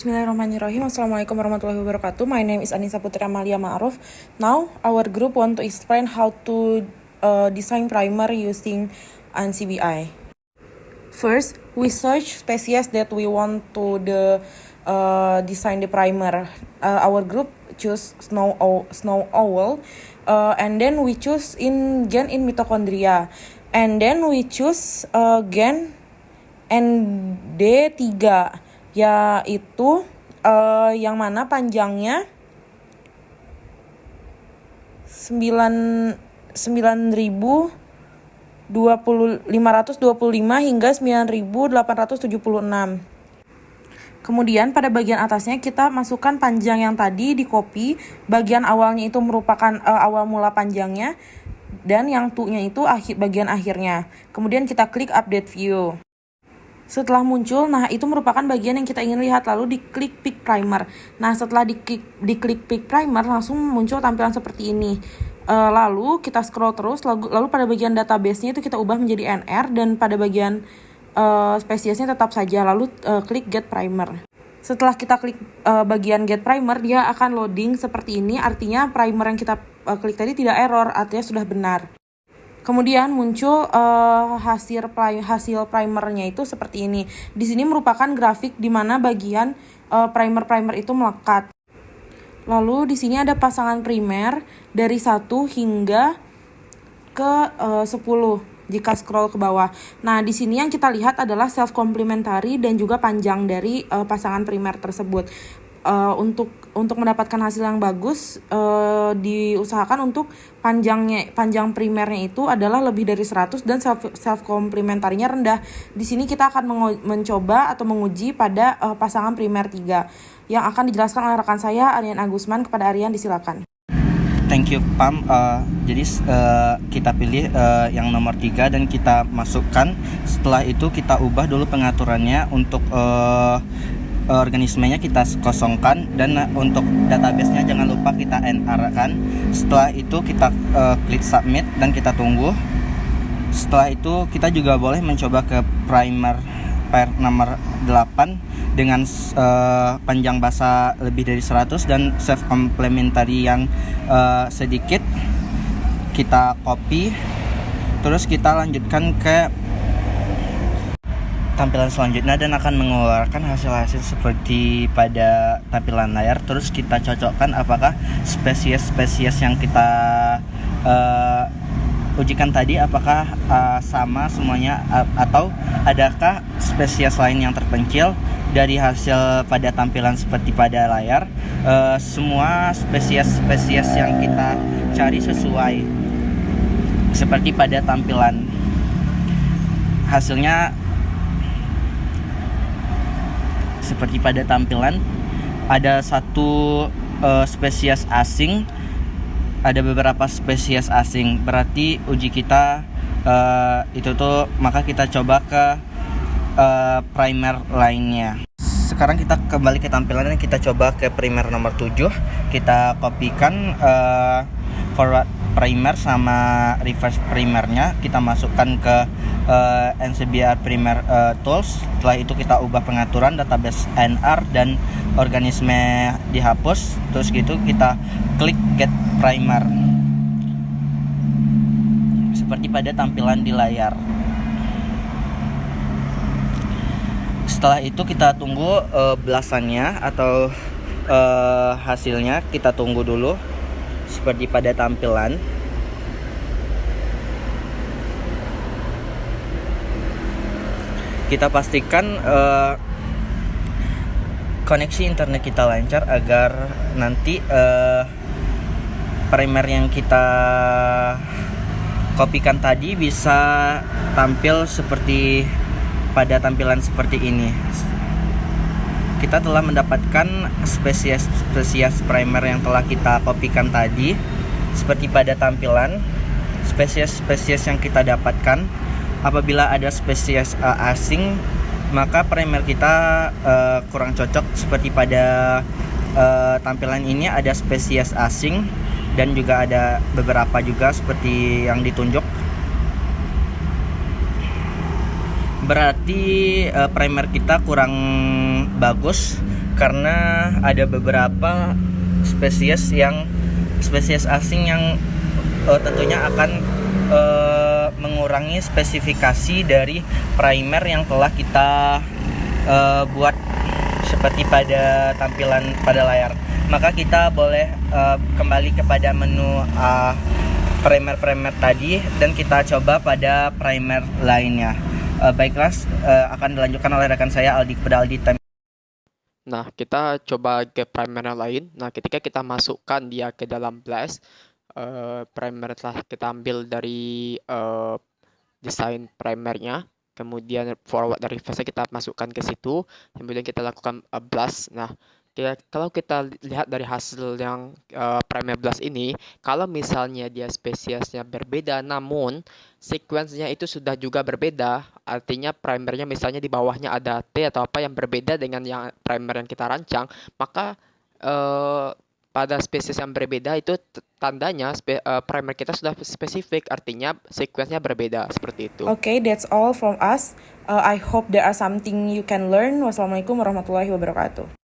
Bismillahirrahmanirrahim. Assalamualaikum warahmatullahi wabarakatuh. My name is Anissa Putri Amalia Ma'ruf. Now, our group want to explain how to design primer using NCBI. First, we search species that we want to design the primer. Our group choose snow owl, and then we choose gen in mitochondria, and then we choose gen ND3, yaitu yang mana panjangnya 9.525 hingga 9.876. Kemudian pada bagian atasnya kita masukkan panjang yang tadi di copy. Bagian awalnya itu merupakan awal mula panjangnya, dan yang tu-nya itu bagian akhirnya. Kemudian kita klik update view. Setelah muncul, nah itu merupakan bagian yang kita ingin lihat, lalu diklik pick primer. Nah setelah diklik pick primer langsung muncul tampilan seperti ini. Lalu kita scroll terus, lalu pada bagian database-nya itu kita ubah menjadi NR, dan pada bagian spesiesnya tetap saja, lalu klik get primer. Setelah kita klik bagian get primer, dia akan loading seperti ini, artinya primer yang kita klik tadi tidak error, artinya sudah benar. Kemudian muncul hasil primernya itu seperti ini. Di sini merupakan grafik di mana bagian primer itu melekat. Lalu di sini ada pasangan primer dari 1 hingga ke 10 jika scroll ke bawah. Nah, di sini yang kita lihat adalah self complementary dan juga panjang dari pasangan primer tersebut. Untuk mendapatkan hasil yang bagus, diusahakan untuk panjang primernya itu adalah lebih dari 100 dan self complementarinya rendah. Di sini kita akan mencoba atau menguji pada pasangan primer 3 yang akan dijelaskan oleh rekan saya Aryan Agusman. Kepada Aryan, disilakan. Thank you, Pam. Jadi kita pilih yang nomor 3 dan kita masukkan. Setelah itu kita ubah dulu pengaturannya untuk organismenya kita kosongkan, dan untuk database-nya jangan lupa kita NR kan. Setelah itu kita klik submit dan kita tunggu. Setelah itu kita juga boleh mencoba ke primer nomor 8 dengan panjang basa lebih dari 100 dan self complementary yang sedikit. Kita copy, terus kita lanjutkan ke tampilan selanjutnya dan akan mengeluarkan hasil-hasil seperti pada tampilan layar. Terus kita cocokkan apakah spesies yang kita ujikan tadi apakah sama semuanya, atau adakah spesies lain yang terpencil. Dari hasil pada tampilan seperti pada layar, semua spesies yang kita cari sesuai seperti pada tampilan. Hasilnya seperti pada tampilan, ada satu spesies asing, ada beberapa spesies asing, berarti uji kita itu tuh, maka kita coba ke primer lainnya. Sekarang kita kembali ke tampilan dan kita coba ke primer nomor 7. Kita kopikan forward primer sama reverse primernya, kita masukkan ke NCBI primer tools. Setelah itu kita ubah pengaturan database NR dan organisme dihapus. Terus gitu kita klik get primer seperti pada tampilan di layar. Setelah itu kita tunggu belasannya atau hasilnya, kita tunggu dulu seperti pada tampilan. Kita pastikan koneksi internet kita lancar agar nanti primer yang kita kopikan tadi bisa tampil seperti pada tampilan seperti ini. Kita telah mendapatkan spesies primer yang telah kita kopikan tadi. Seperti pada tampilan, spesies yang kita dapatkan, apabila ada spesies asing, maka primer kita kurang cocok. Seperti pada tampilan ini ada spesies asing, dan juga ada beberapa juga seperti yang ditunjuk. Berarti primer kita kurang bagus karena ada beberapa spesies asing yang tentunya akan mengurangi spesifikasi dari primer yang telah kita buat seperti pada tampilan pada layar. Maka kita boleh kembali kepada menu primer tadi dan kita coba pada primer lainnya. Baiklah, akan dilanjutkan oleh rekan saya Aldi kepada Aldi. Nah, kita coba ke primer yang lain. Nah, ketika kita masukkan dia ke dalam Blast, primer telah kita ambil dari desain primernya, kemudian forward dan reverse kita masukkan ke situ, kemudian kita lakukan blast. Nah, kalau kita lihat dari hasil yang primer blast ini, kalau misalnya dia spesiesnya berbeda namun sequence-nya itu sudah juga berbeda, artinya primernya misalnya di bawahnya ada T atau apa yang berbeda dengan yang primer yang kita rancang, maka pada spesies yang berbeda itu tandanya primer kita sudah spesifik, artinya sequence-nya berbeda seperti itu. Okay, that's all from us. I hope there are something you can learn. Wassalamualaikum warahmatullahi wabarakatuh.